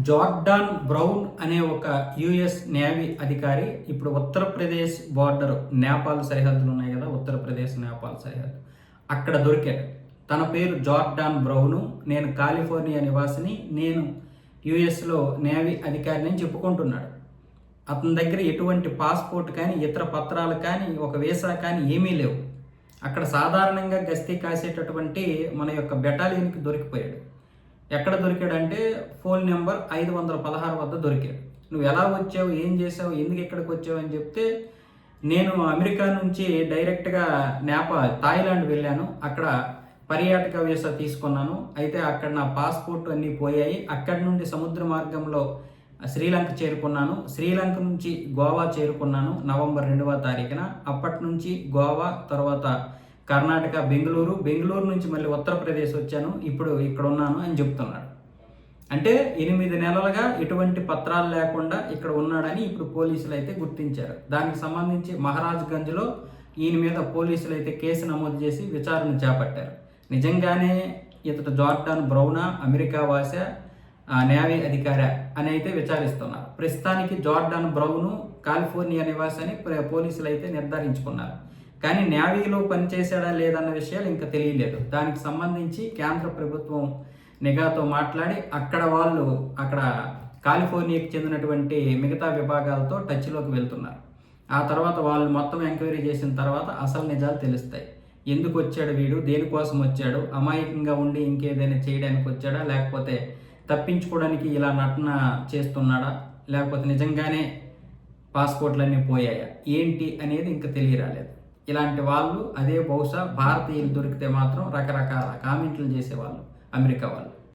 Jordan brown అనే ఒక US navy అధికారి ఇప్పుడు ఉత్తరప్రదేశ్ బార్డర్ నేపాల్ సరిహద్దులు ఉన్నాయి కదా, ఉత్తరప్రదేశ్ నేపాల్ సరిహద్దు అక్కడ దొరికాడు. తన పేరు జార్డాన్ బ్రౌను, నేను కాలిఫోర్నియా నివాసిని, నేను యుఎస్లో నేవీ అధికారిని అని చెప్పుకుంటున్నాడు. అతని దగ్గర ఎటువంటి పాస్పోర్ట్ కానీ ఇతర పత్రాలు కానీ ఒక వీసా కానీ ఏమీ లేవు. అక్కడ సాధారణంగా గస్తీ కాసేటటువంటి మన యొక్క బెటాలియన్కి దొరికిపోయాడు. ఎక్కడ దొరికాడంటే ఫోన్ నెంబర్ 516 వద్ద దొరికాడు. నువ్వు ఎలా వచ్చావు, ఏం చేసావు, ఎందుకు ఇక్కడికి వచ్చావు అని చెప్తే, నేను అమెరికా నుంచి డైరెక్ట్గా థాయిలాండ్ వెళ్ళాను, అక్కడ పర్యాటక వీసా తీసుకున్నాను, అయితే అక్కడ నా పాస్పోర్ట్ అన్నీ పోయాయి, అక్కడి నుండి సముద్ర మార్గంలో శ్రీలంక చేరుకున్నాను, శ్రీలంక నుంచి గోవా చేరుకున్నాను నవంబర్ 2వ తారీఖున, అప్పటి నుంచి గోవా, తర్వాత కర్ణాటక, బెంగళూరు నుంచి మళ్ళీ ఉత్తరప్రదేశ్ వచ్చాను, ఇప్పుడు ఇక్కడ ఉన్నాను అని చెప్తున్నాడు. అంటే 8 నెలలుగా ఎటువంటి పత్రాలు లేకుండా ఇక్కడ ఉన్నాడని ఇప్పుడు పోలీసులు అయితే గుర్తించారు. దానికి సంబంధించి మహారాజ్గంజ్లో ఈయన మీద పోలీసులు అయితే కేసు నమోదు చేసి విచారణ చేపట్టారు. నిజంగానే ఇతడు జార్డాన్ బ్రౌనా, అమెరికా వాస, నేవీ అధికారి అని అయితే విచారిస్తున్నారు. ప్రస్తుతానికి జార్డాన్ బ్రౌను కాలిఫోర్నియా నివాసి అని పోలీసులు అయితే నిర్ధారించుకున్నారు. కానీ నేవీలో పనిచేశాడా లేదన్న విషయాలు ఇంకా తెలియలేదు. దానికి సంబంధించి కేంద్ర ప్రభుత్వం నిఘాతో మాట్లాడి అక్కడ కాలిఫోర్నియాకి చెందినటువంటి మిగతా విభాగాలతో టచ్లోకి వెళ్తున్నారు. ఆ తర్వాత వాళ్ళు మొత్తం ఎంక్వైరీ చేసిన తర్వాత అసలు నిజాలు తెలుస్తాయి. ఎందుకు వచ్చాడు వీడు, దేనికోసం వచ్చాడు, అమాయకంగా ఉండి ఇంకేదైనా చేయడానికి వచ్చాడా, లేకపోతే తప్పించుకోవడానికి ఇలా నటన చేస్తున్నాడా, లేకపోతే నిజంగానే పాస్పోర్ట్లన్నీ పోయాయా, ఏంటి అనేది ఇంకా తెలియరాలేదు. ఇలాంటి వాళ్ళు అదే బహుశా భారతీయులు దొరికితే మాత్రం రకరకాల కామెంట్లు చేసేవాళ్ళు అమెరికా వాళ్ళు.